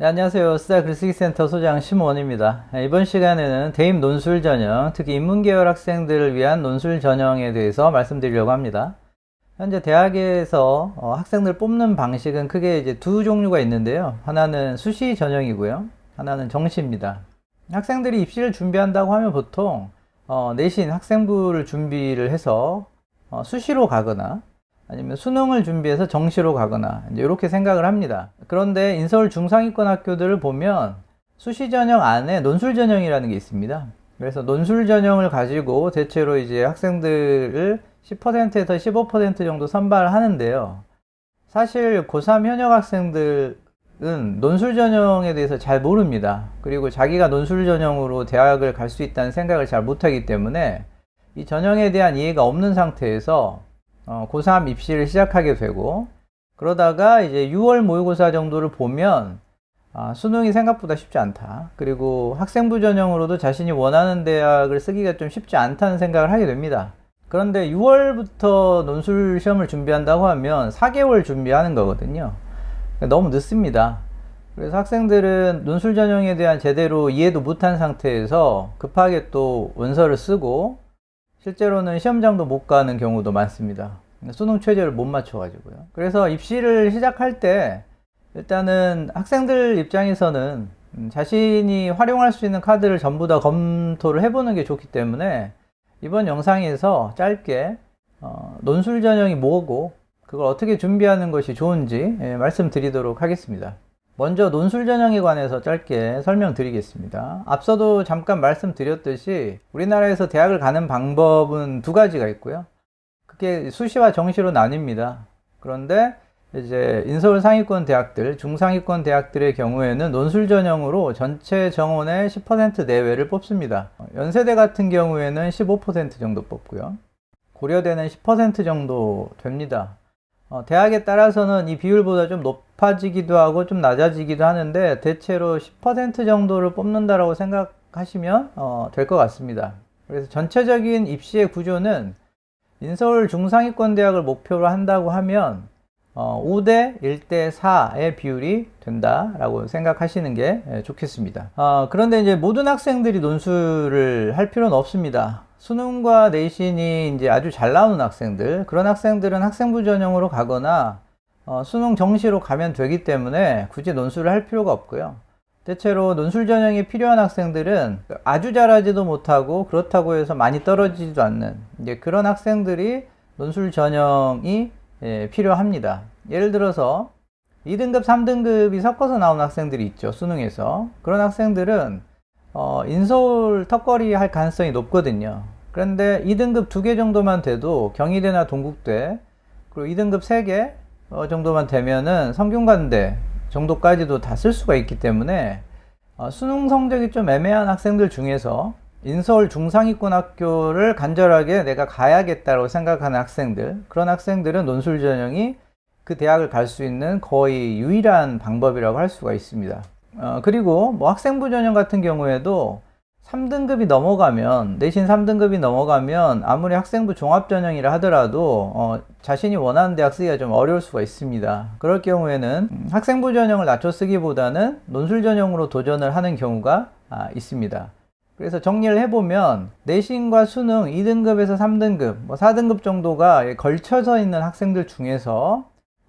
네, 안녕하세요. 스타 글쓰기 센터 소장 심원입니다. 이번 시간에는 대입 논술 전형, 특히 인문계열 학생들을 위한 논술 전형에 대해서 말씀드리려고 합니다. 현재 대학에서 학생들 뽑는 방식은 크게 이제 두 종류가 있는데요. 하나는 수시 전형이고요. 하나는 정시입니다. 학생들이 입시를 준비한다고 하면 보통 내신 학생부를 준비를 해서 수시로 가거나 아니면 수능을 준비해서 정시로 가거나 이제 이렇게 생각을 합니다. 그런데 인서울 중상위권 학교들을 보면 수시 전형 안에 논술 전형이라는 게 있습니다. 그래서 논술 전형을 가지고 대체로 이제 학생들을 10%에서 15% 정도 선발하는데요. 사실 고3 현역 학생들은 논술 전형에 대해서 잘 모릅니다. 그리고 자기가 논술 전형으로 대학을 갈 수 있다는 생각을 잘 못하기 때문에 이 전형에 대한 이해가 없는 상태에서 고3 입시를 시작하게 되고, 그러다가 이제 6월 모의고사 정도를 보면 수능이 생각보다 쉽지 않다. 그리고 학생부 전형으로도 자신이 원하는 대학을 쓰기가 좀 쉽지 않다는 생각을 하게 됩니다. 그런데 6월부터 논술 시험을 준비한다고 하면 4개월 준비하는 거거든요. 너무 늦습니다. 그래서 학생들은 논술 전형에 대한 제대로 이해도 못한 상태에서 급하게 또 원서를 쓰고 실제로는 시험장도 못 가는 경우도 많습니다. 수능 최저를 못 맞춰가지고요. 그래서 입시를 시작할 때 일단은 학생들 입장에서는 자신이 활용할 수 있는 카드를 전부 다 검토를 해보는 게 좋기 때문에 이번 영상에서 짧게 논술 전형이 뭐고 그걸 어떻게 준비하는 것이 좋은지 말씀드리도록 하겠습니다. 먼저 논술 전형에 관해서 짧게 설명드리겠습니다. 앞서도 잠깐 말씀드렸듯이 우리나라에서 대학을 가는 방법은 두 가지가 있고요. 그게 수시와 정시로 나뉩니다. 그런데 이제 인서울 상위권 대학들, 중상위권 대학들의 경우에는 논술 전형으로 전체 정원의 10% 내외를 뽑습니다. 연세대 같은 경우에는 15% 정도 뽑고요. 고려대는 10% 정도 됩니다. 대학에 따라서는 이 비율보다 좀 높아지기도 하고 좀 낮아지기도 하는데 대체로 10% 정도를 뽑는다라고 생각하시면 될 것 같습니다. 그래서 전체적인 입시의 구조는 인서울 중상위권 대학을 목표로 한다고 하면 5대 1대 4의 비율이 된다라고 생각하시는 게 좋겠습니다. 그런데 이제 모든 학생들이 논술을 할 필요는 없습니다. 수능과 내신이 이제 아주 잘 나오는 학생들, 그런 학생들은 학생부 전형으로 가거나 수능 정시로 가면 되기 때문에 굳이 논술을 할 필요가 없고요. 대체로 논술 전형이 필요한 학생들은 아주 잘하지도 못하고 그렇다고 해서 많이 떨어지지도 않는 이제 그런 학생들이 논술 전형이 필요합니다. 예를 들어서 2등급, 3등급이 섞어서 나온 학생들이 있죠. 수능에서. 그런 학생들은 인서울 턱걸이 할 가능성이 높거든요. 그런데 2등급 2개 정도만 돼도 경희대나 동국대, 그리고 2등급 3개 정도만 되면은 성균관대 정도까지도 다 쓸 수가 있기 때문에 수능 성적이 좀 애매한 학생들 중에서 인서울 중상위권 학교를 간절하게 내가 가야겠다고 생각하는 학생들, 그런 학생들은 논술 전형이 그 대학을 갈 수 있는 거의 유일한 방법이라고 할 수가 있습니다. 그리고 뭐 학생부 전형 같은 경우에도 3등급이 넘어가면, 내신 3등급이 넘어가면 아무리 학생부 종합전형이라 하더라도 자신이 원하는 대학 쓰기가 좀 어려울 수가 있습니다. 그럴 경우에는 학생부 전형을 낮춰 쓰기보다는 논술 전형으로 도전을 하는 경우가 있습니다. 그래서 정리를 해보면 내신과 수능 2등급에서 3등급, 뭐 4등급 정도가 걸쳐서 있는 학생들 중에서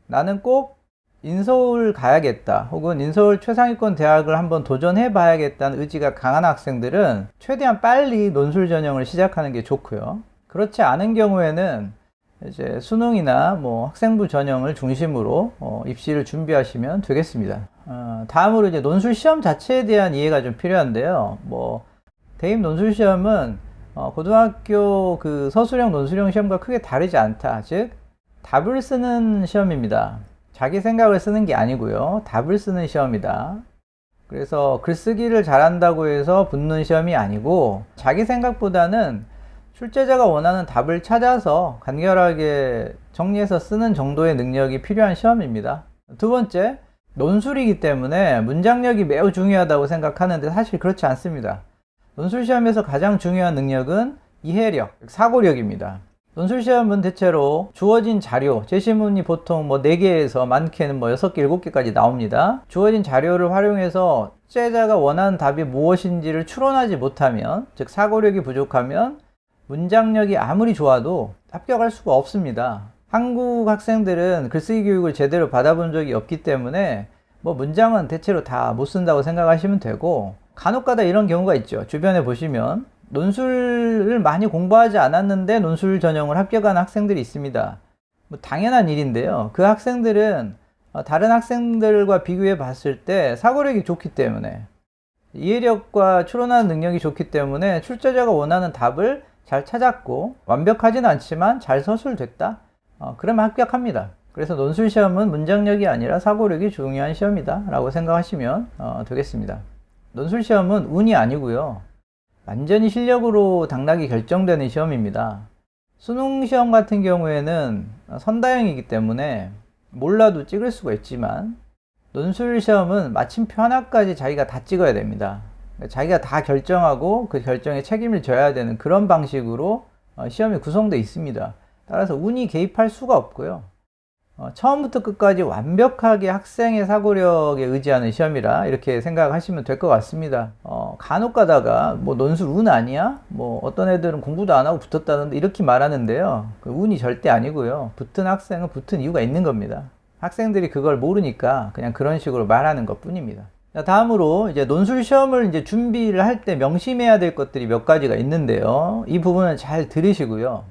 나는 꼭 인서울 가야겠다 혹은 인서울 최상위권 대학을 한번 도전해 봐야겠다는 의지가 강한 학생들은 최대한 빨리 논술 전형을 시작하는 게 좋고요. 그렇지 않은 경우에는 이제 수능이나 뭐 학생부 전형을 중심으로 입시를 준비하시면 되겠습니다. 다음으로 이제 논술 시험 자체에 대한 이해가 좀 필요한데요. 뭐 대입 논술 시험은 고등학교 그 서술형 논술형 시험과 크게 다르지 않다. 즉 답을 쓰는 시험입니다. 자기 생각을 쓰는 게 아니고요. 답을 쓰는 시험이다. 그래서 글쓰기를 잘한다고 해서 붙는 시험이 아니고 자기 생각보다는 출제자가 원하는 답을 찾아서 간결하게 정리해서 쓰는 정도의 능력이 필요한 시험입니다. 두 번째, 논술이기 때문에 문장력이 매우 중요하다고 생각하는데 사실 그렇지 않습니다. 논술 시험에서 가장 중요한 능력은 이해력, 사고력입니다. 논술시험은 대체로 주어진 자료, 제시문이 보통 뭐 4개에서 많게는 뭐 6개, 7개까지 나옵니다. 주어진 자료를 활용해서 출제자가 원하는 답이 무엇인지를 추론하지 못하면, 즉 사고력이 부족하면 문장력이 아무리 좋아도 합격할 수가 없습니다. 한국 학생들은 글쓰기 교육을 제대로 받아본 적이 없기 때문에 뭐 문장은 대체로 다 못 쓴다고 생각하시면 되고, 간혹가다 이런 경우가 있죠. 주변에 보시면 논술을 많이 공부하지 않았는데 논술 전형을 합격한 학생들이 있습니다. 뭐 당연한 일인데요. 그 학생들은 다른 학생들과 비교해 봤을 때 사고력이 좋기 때문에, 이해력과 추론하는 능력이 좋기 때문에 출제자가 원하는 답을 잘 찾았고 완벽하진 않지만 잘 서술됐다. 그러면 합격합니다. 그래서 논술 시험은 문장력이 아니라 사고력이 중요한 시험이다 라고 생각하시면 되겠습니다. 논술 시험은 운이 아니고요, 완전히 실력으로 당락이 결정되는 시험입니다. 수능 시험 같은 경우에는 선다형이기 때문에 몰라도 찍을 수가 있지만, 논술 시험은 마침표 하나까지 자기가 다 찍어야 됩니다. 자기가 다 결정하고 그 결정에 책임을 져야 되는 그런 방식으로 시험이 구성되어 있습니다. 따라서 운이 개입할 수가 없고요. 처음부터 끝까지 완벽하게 학생의 사고력에 의지하는 시험이라 이렇게 생각하시면 될 것 같습니다. 간혹 가다가 뭐 논술 운 아니야? 뭐 어떤 애들은 공부도 안 하고 붙었다는데 이렇게 말하는데요. 그 운이 절대 아니고요. 붙은 학생은 붙은 이유가 있는 겁니다. 학생들이 그걸 모르니까 그냥 그런 식으로 말하는 것 뿐입니다. 자, 다음으로 이제 논술 시험을 이제 준비를 할 때 명심해야 될 것들이 몇 가지가 있는데요. 이 부분은 잘 들으시고요.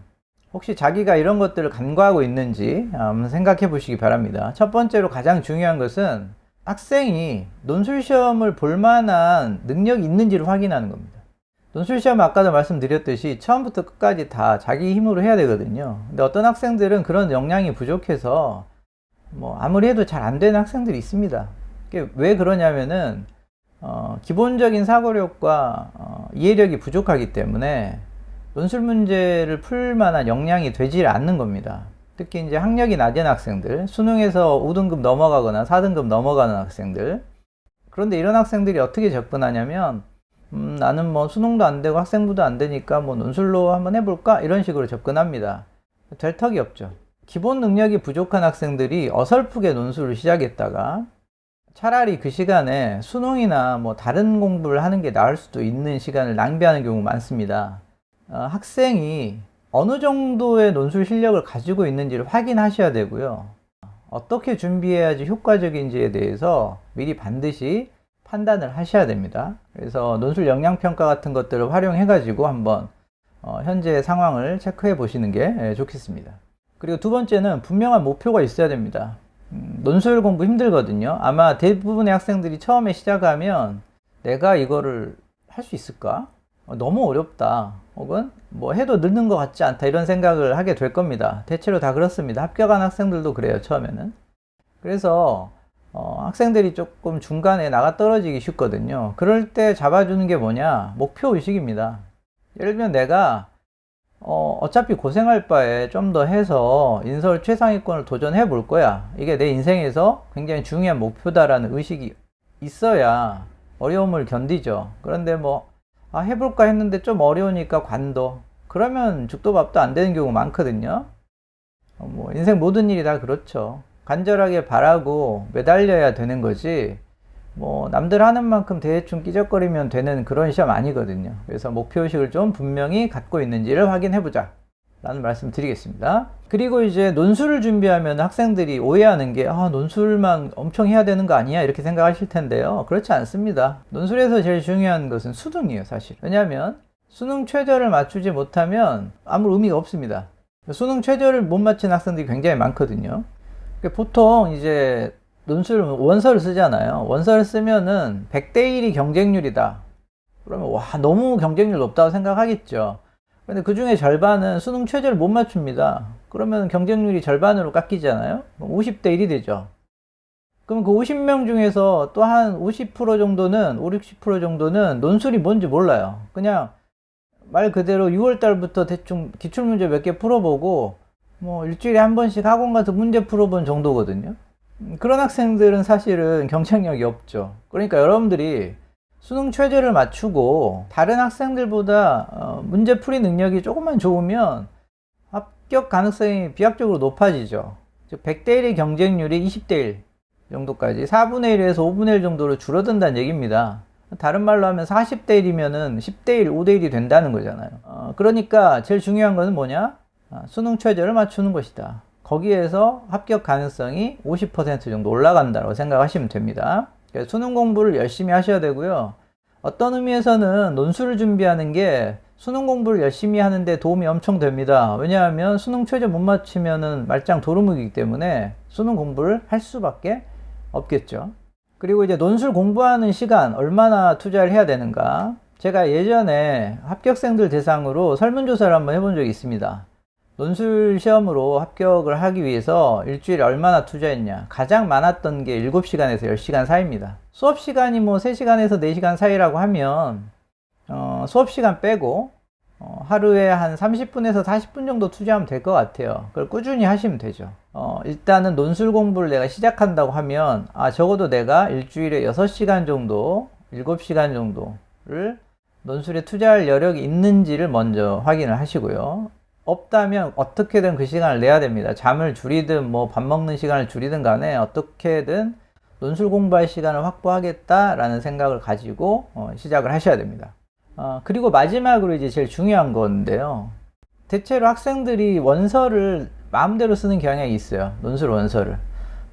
혹시 자기가 이런 것들을 간과하고 있는지 한번 생각해 보시기 바랍니다. 첫 번째로 가장 중요한 것은 학생이 논술 시험을 볼 만한 능력이 있는지를 확인하는 겁니다. 논술 시험 아까도 말씀드렸듯이 처음부터 끝까지 다 자기 힘으로 해야 되거든요. 근데 어떤 학생들은 그런 역량이 부족해서 뭐 아무리 해도 잘 안 되는 학생들이 있습니다. 왜 그러냐면은 기본적인 사고력과 이해력이 부족하기 때문에 논술 문제를 풀 만한 역량이 되지 않는 겁니다. 특히 이제 학력이 낮은 학생들, 수능에서 5등급 넘어가거나 4등급 넘어가는 학생들. 그런데 이런 학생들이 어떻게 접근하냐면 나는 뭐 수능도 안 되고 학생부도 안 되니까 뭐 논술로 한번 해볼까? 이런 식으로 접근합니다. 될 턱이 없죠. 기본 능력이 부족한 학생들이 어설프게 논술을 시작했다가 차라리 그 시간에 수능이나 뭐 다른 공부를 하는 게 나을 수도 있는 시간을 낭비하는 경우가 많습니다. 학생이 어느 정도의 논술 실력을 가지고 있는지를 확인하셔야 되고요. 어떻게 준비해야지 효과적인지에 대해서 미리 반드시 판단을 하셔야 됩니다. 그래서 논술 역량평가 같은 것들을 활용해 가지고 한번 현재 상황을 체크해 보시는 게 좋겠습니다. 그리고 두 번째는 분명한 목표가 있어야 됩니다. 논술 공부 힘들거든요. 아마 대부분의 학생들이 처음에 시작하면 내가 이거를 할 수 있을까? 너무 어렵다. 혹은 뭐 해도 늦는 것 같지 않다. 이런 생각을 하게 될 겁니다. 대체로 다 그렇습니다. 합격한 학생들도 그래요, 처음에는. 그래서 학생들이 조금 중간에 나가 떨어지기 쉽거든요. 그럴 때 잡아주는 게 뭐냐? 목표의식입니다. 예를 들면 내가 어차피 고생할 바에 좀 더 해서 인서울 최상위권을 도전해 볼 거야. 이게 내 인생에서 굉장히 중요한 목표다라는 의식이 있어야 어려움을 견디죠. 그런데 뭐 해볼까 했는데 좀 어려우니까 관둬. 그러면 죽도 밥도 안 되는 경우가 많거든요. 뭐 인생 모든 일이 다 그렇죠. 간절하게 바라고 매달려야 되는 거지, 뭐 남들 하는 만큼 대충 끼적거리면 되는 그런 시험 아니거든요. 그래서 목표의식을 좀 분명히 갖고 있는지를 확인해보자 라는 말씀 드리겠습니다. 그리고 이제 논술을 준비하면 학생들이 오해하는 게 논술만 엄청 해야 되는 거 아니야? 이렇게 생각하실 텐데요. 그렇지 않습니다. 논술에서 제일 중요한 것은 수능이에요, 사실. 왜냐하면 수능 최저를 맞추지 못하면 아무 의미가 없습니다. 수능 최저를 못 맞힌 학생들이 굉장히 많거든요. 보통 이제 논술 원서를 쓰잖아요. 원서를 쓰면은 100대 1이 경쟁률이다. 그러면 너무 경쟁률 높다고 생각하겠죠. 근데 그 중에 절반은 수능 최저를 못 맞춥니다. 그러면 경쟁률이 절반으로 깎이잖아요. 50대 1이 되죠. 그럼 그 50명 중에서 또 한 50% 정도는, 60% 정도는 논술이 뭔지 몰라요. 그냥 말 그대로 6월 달부터 대충 기출문제 몇 개 풀어보고 뭐 일주일에 한 번씩 학원 가서 문제 풀어본 정도거든요. 그런 학생들은 사실은 경쟁력이 없죠. 그러니까 여러분들이 수능 최저를 맞추고 다른 학생들보다 문제 풀이 능력이 조금만 좋으면 합격 가능성이 비약적으로 높아지죠. 즉 100대 1의 경쟁률이 20대 1 정도까지 4분의 1에서 5분의 1 정도로 줄어든다는 얘기입니다. 다른 말로 하면 40대 1이면은 10대 1, 5대 1이 된다는 거잖아요. 그러니까 제일 중요한 것은 뭐냐? 수능 최저를 맞추는 것이다. 거기에서 합격 가능성이 50% 정도 올라간다고 생각하시면 됩니다. 수능 공부를 열심히 하셔야 되고요. 어떤 의미에서는 논술을 준비하는 게 수능 공부를 열심히 하는데 도움이 엄청 됩니다. 왜냐하면 수능 최저 못 맞추면은 말짱 도루묵이기 때문에 수능 공부를 할 수밖에 없겠죠. 그리고 이제 논술 공부하는 시간 얼마나 투자를 해야 되는가? 제가 예전에 합격생들 대상으로 설문조사를 한번 해본 적이 있습니다. 논술 시험으로 합격을 하기 위해서 일주일에 얼마나 투자했냐. 가장 많았던 게 7시간에서 10시간 사이입니다. 수업 시간이 뭐 3시간에서 4시간 사이라고 하면 수업 시간 빼고 하루에 한 30분에서 40분 정도 투자하면 될 것 같아요. 그걸 꾸준히 하시면 되죠. 일단은 논술 공부를 내가 시작한다고 하면 적어도 내가 일주일에 6시간 정도, 7시간 정도를 논술에 투자할 여력이 있는지를 먼저 확인을 하시고요. 없다면 어떻게든 그 시간을 내야 됩니다. 잠을 줄이든 뭐 밥 먹는 시간을 줄이든 간에 어떻게든 논술 공부할 시간을 확보하겠다라는 생각을 가지고 시작을 하셔야 됩니다. 그리고 마지막으로 이제 제일 중요한 건데요. 대체로 학생들이 원서를 마음대로 쓰는 경향이 있어요. 논술 원서를.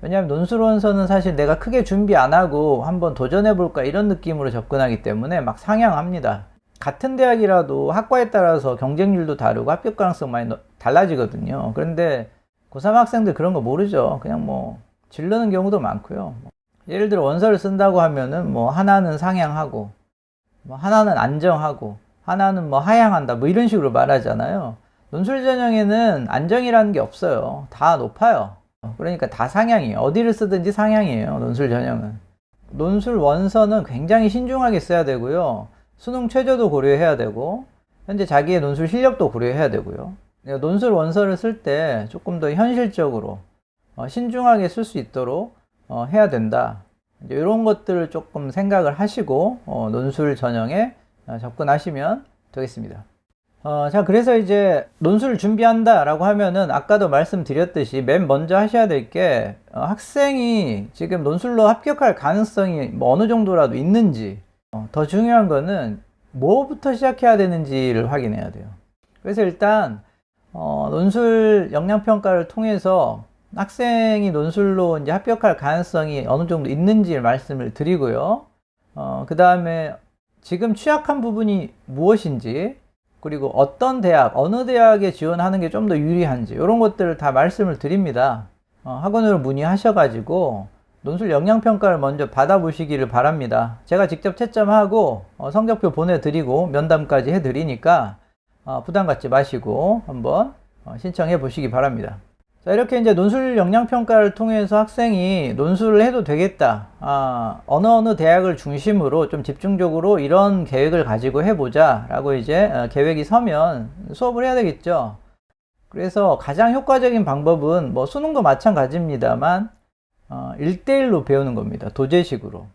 왜냐하면 논술 원서는 사실 내가 크게 준비 안 하고 한번 도전해볼까 이런 느낌으로 접근하기 때문에 막 상향합니다. 같은 대학이라도 학과에 따라서 경쟁률도 다르고 합격 가능성 많이 달라지거든요. 그런데 고3 학생들 그런 거 모르죠. 그냥 뭐 질르는 경우도 많고요. 예를 들어 원서를 쓴다고 하면은 뭐 하나는 상향하고 뭐 하나는 안정하고 하나는 뭐 하향한다 뭐 이런 식으로 말하잖아요. 논술 전형에는 안정이라는 게 없어요. 다 높아요. 그러니까 다 상향이에요. 어디를 쓰든지 상향이에요. 논술 전형은. 논술 원서는 굉장히 신중하게 써야 되고요. 수능 최저도 고려해야 되고 현재 자기의 논술 실력도 고려해야 되고요. 논술 원서를 쓸 때 조금 더 현실적으로 신중하게 쓸 수 있도록 해야 된다. 이제 이런 것들을 조금 생각을 하시고 논술 전형에 접근하시면 되겠습니다. 자, 그래서 이제 논술을 준비한다 라고 하면은 아까도 말씀드렸듯이 맨 먼저 하셔야 될 게 학생이 지금 논술로 합격할 가능성이 뭐 어느 정도라도 있는지, 더 중요한 거는 뭐부터 시작해야 되는지를 확인해야 돼요. 그래서 일단 논술 역량평가를 통해서 학생이 논술로 이제 합격할 가능성이 어느 정도 있는지를 말씀을 드리고요. 그 다음에 지금 취약한 부분이 무엇인지, 그리고 어떤 대학, 어느 대학에 지원하는 게 좀 더 유리한지 이런 것들을 다 말씀을 드립니다. 학원으로 문의하셔가지고 논술 역량평가를 먼저 받아보시기를 바랍니다. 제가 직접 채점하고 성적표 보내드리고 면담까지 해드리니까 부담 갖지 마시고 한번 신청해 보시기 바랍니다. 자, 이렇게 이제 논술 역량평가를 통해서 학생이 논술을 해도 되겠다. 어느 대학을 중심으로 좀 집중적으로 이런 계획을 가지고 해보자 라고 이제 계획이 서면 수업을 해야 되겠죠. 그래서 가장 효과적인 방법은 뭐 수능도 마찬가지입니다만 1대1로 배우는 겁니다. 도제식으로.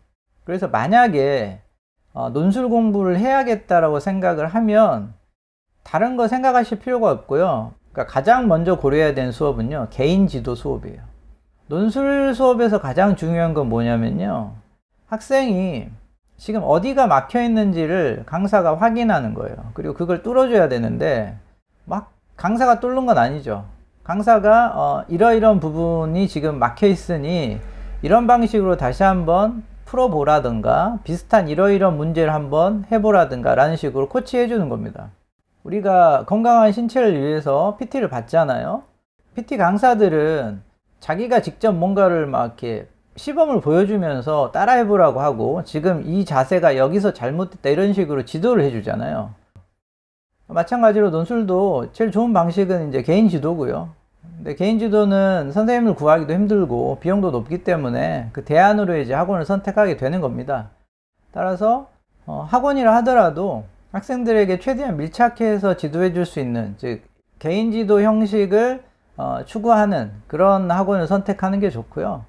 그래서 만약에 논술 공부를 해야겠다라고 생각을 하면 다른 거 생각하실 필요가 없고요. 그러니까 가장 먼저 고려해야 되는 수업은요, 개인 지도 수업이에요. 논술 수업에서 가장 중요한 건 뭐냐면요, 학생이 지금 어디가 막혀 있는지를 강사가 확인하는 거예요. 그리고 그걸 뚫어줘야 되는데 막 강사가 뚫는 건 아니죠. 강사가 이러이런 부분이 지금 막혀 있으니 이런 방식으로 다시 한번 풀어보라든가 비슷한 이러이런 문제를 한번 해보라든가 라는 식으로 코치해 주는 겁니다. 우리가 건강한 신체를 위해서 PT를 받잖아요. PT 강사들은 자기가 직접 뭔가를 막 이렇게 시범을 보여주면서 따라해보라고 하고 지금 이 자세가 여기서 잘못됐다 이런 식으로 지도를 해주잖아요. 마찬가지로 논술도 제일 좋은 방식은 이제 개인 지도고요. 근데 개인 지도는 선생님을 구하기도 힘들고 비용도 높기 때문에 그 대안으로 이제 학원을 선택하게 되는 겁니다. 따라서 학원이라 하더라도 학생들에게 최대한 밀착해서 지도해 줄 수 있는, 즉 개인 지도 형식을 추구하는 그런 학원을 선택하는 게 좋고요.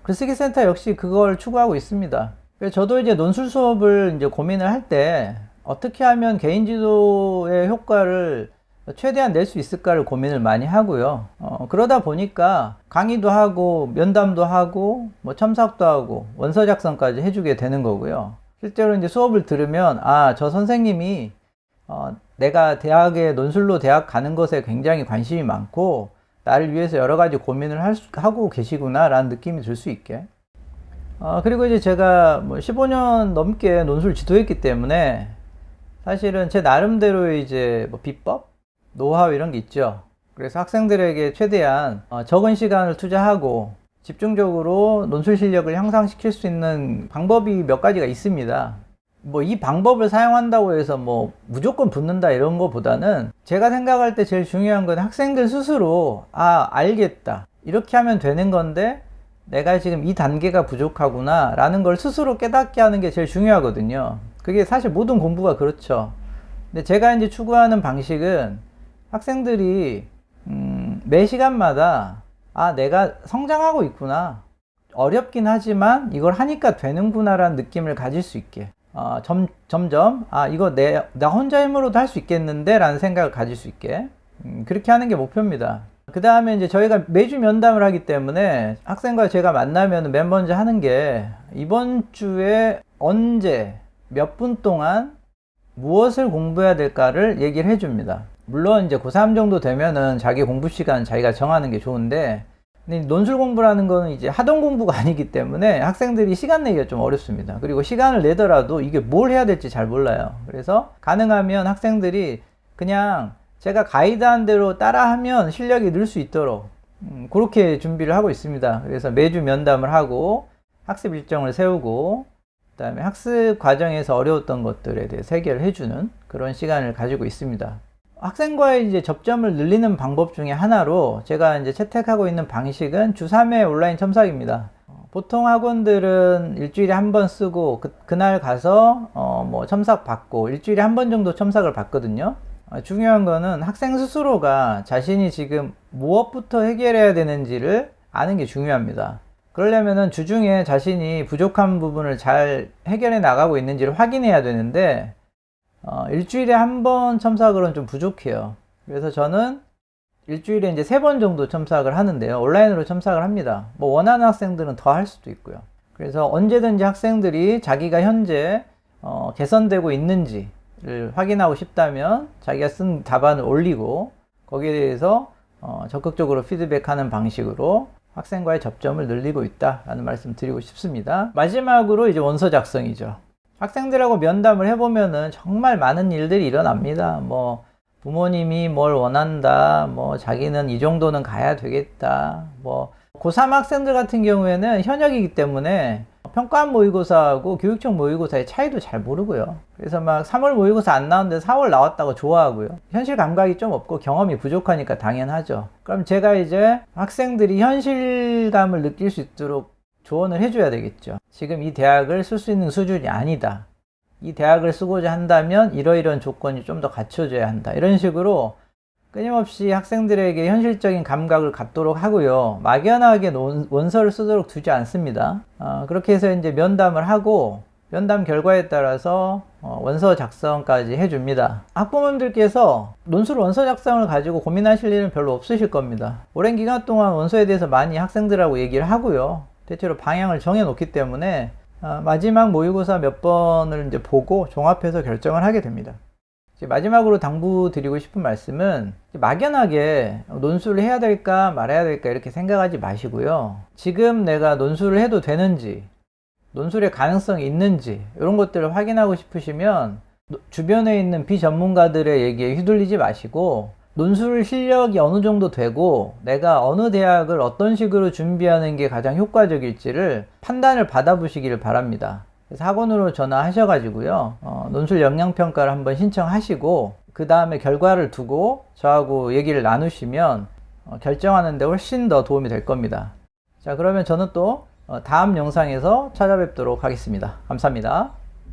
글쓰기 센터 역시 그걸 추구하고 있습니다. 그래서 저도 이제 논술 수업을 이제 고민을 할 때 어떻게 하면 개인 지도의 효과를 최대한 낼 수 있을까를 고민을 많이 하고요. 그러다 보니까 강의도 하고 면담도 하고 뭐 첨삭도 하고 원서 작성까지 해주게 되는 거고요. 실제로 이제 수업을 들으면 저 선생님이 내가 대학에 논술로 대학 가는 것에 굉장히 관심이 많고 나를 위해서 여러 가지 고민을 하고 계시구나 라는 느낌이 들 수 있게. 그리고 이제 제가 뭐 15년 넘게 논술 지도했기 때문에 사실은 제 나름대로 이제 뭐 비법, 노하우 이런 게 있죠. 그래서 학생들에게 최대한 적은 시간을 투자하고 집중적으로 논술 실력을 향상시킬 수 있는 방법이 몇 가지가 있습니다. 뭐 이 방법을 사용한다고 해서 뭐 무조건 붙는다 이런 거보다는 제가 생각할 때 제일 중요한 건 학생들 스스로 알겠다 이렇게 하면 되는 건데 내가 지금 이 단계가 부족하구나 라는 걸 스스로 깨닫게 하는 게 제일 중요하거든요. 그게 사실 모든 공부가 그렇죠. 근데 제가 이제 추구하는 방식은 학생들이 매 시간마다 내가 성장하고 있구나, 어렵긴 하지만 이걸 하니까 되는구나 라는 느낌을 가질 수 있게 점점 이거 나 혼자 힘으로도 할 수 있겠는데 라는 생각을 가질 수 있게 그렇게 하는 게 목표입니다. 그 다음에 이제 저희가 매주 면담을 하기 때문에 학생과 제가 만나면 맨 먼저 하는 게 이번 주에 언제 몇 분 동안 무엇을 공부해야 될까를 얘기를 해줍니다. 물론 이제 고3 정도 되면은 자기 공부 시간 자기가 정하는 게 좋은데 근데 논술 공부라는 거는 이제 하던 공부가 아니기 때문에 학생들이 시간 내기가 좀 어렵습니다. 그리고 시간을 내더라도 이게 뭘 해야 될지 잘 몰라요. 그래서 가능하면 학생들이 그냥 제가 가이드한 대로 따라하면 실력이 늘 수 있도록 그렇게 준비를 하고 있습니다. 그래서 매주 면담을 하고 학습 일정을 세우고 그 다음에 학습 과정에서 어려웠던 것들에 대해서 해결을 해주는 그런 시간을 가지고 있습니다. 학생과의 이제 접점을 늘리는 방법 중에 하나로 제가 이제 채택하고 있는 방식은 주 3회 온라인 첨삭입니다. 보통 학원들은 일주일에 한 번 쓰고 그날 가서 뭐 첨삭 받고 일주일에 한 번 정도 첨삭을 받거든요. 중요한 거는 학생 스스로가 자신이 지금 무엇부터 해결해야 되는지를 아는 게 중요합니다. 그러려면은 주중에 자신이 부족한 부분을 잘 해결해 나가고 있는지를 확인해야 되는데 일주일에 한 번 첨삭으로는 좀 부족해요. 그래서 저는 일주일에 이제 3번 정도 첨삭을 하는데요. 온라인으로 첨삭을 합니다. 뭐 원하는 학생들은 더 할 수도 있고요. 그래서 언제든지 학생들이 자기가 현재 개선되고 있는지를 확인하고 싶다면 자기가 쓴 답안을 올리고 거기에 대해서 적극적으로 피드백하는 방식으로 학생과의 접점을 늘리고 있다라는 말씀 드리고 싶습니다. 마지막으로 이제 원서 작성이죠. 학생들하고 면담을 해보면은 정말 많은 일들이 일어납니다. 뭐 부모님이 뭘 원한다, 뭐 자기는 이 정도는 가야 되겠다. 뭐 고3 학생들 같은 경우에는 현역이기 때문에 평가원 모의고사하고 교육청 모의고사의 차이도 잘 모르고요. 그래서 막 3월 모의고사 안 나왔는데 4월 나왔다고 좋아하고요. 현실 감각이 좀 없고 경험이 부족하니까 당연하죠. 그럼 제가 이제 학생들이 현실감을 느낄 수 있도록 조언을 해줘야 되겠죠. 지금 이 대학을 쓸 수 있는 수준이 아니다. 이 대학을 쓰고자 한다면 이러이러한 조건이 좀 더 갖춰져야 한다. 이런 식으로 끊임없이 학생들에게 현실적인 감각을 갖도록 하고요. 막연하게 원서를 쓰도록 두지 않습니다. 그렇게 해서 이제 면담을 하고 면담 결과에 따라서 원서 작성까지 해줍니다. 학부모님들께서 논술 원서 작성을 가지고 고민하실 일은 별로 없으실 겁니다. 오랜 기간 동안 원서에 대해서 많이 학생들하고 얘기를 하고요. 대체로 방향을 정해 놓기 때문에 마지막 모의고사 몇 번을 이제 보고 종합해서 결정을 하게 됩니다. 마지막으로 당부드리고 싶은 말씀은 막연하게 논술을 해야 될까 말아야 될까 이렇게 생각하지 마시고요. 지금 내가 논술을 해도 되는지, 논술의 가능성이 있는지 이런 것들을 확인하고 싶으시면 주변에 있는 비전문가들의 얘기에 휘둘리지 마시고 논술 실력이 어느 정도 되고 내가 어느 대학을 어떤 식으로 준비하는 게 가장 효과적일지를 판단을 받아보시기를 바랍니다. 그래서 학원으로 전화하셔가지고요, 논술 역량평가를 한번 신청하시고 그 다음에 결과를 두고 저하고 얘기를 나누시면 결정하는 데 훨씬 더 도움이 될 겁니다. 자, 그러면 저는 또 다음 영상에서 찾아뵙도록 하겠습니다. 감사합니다.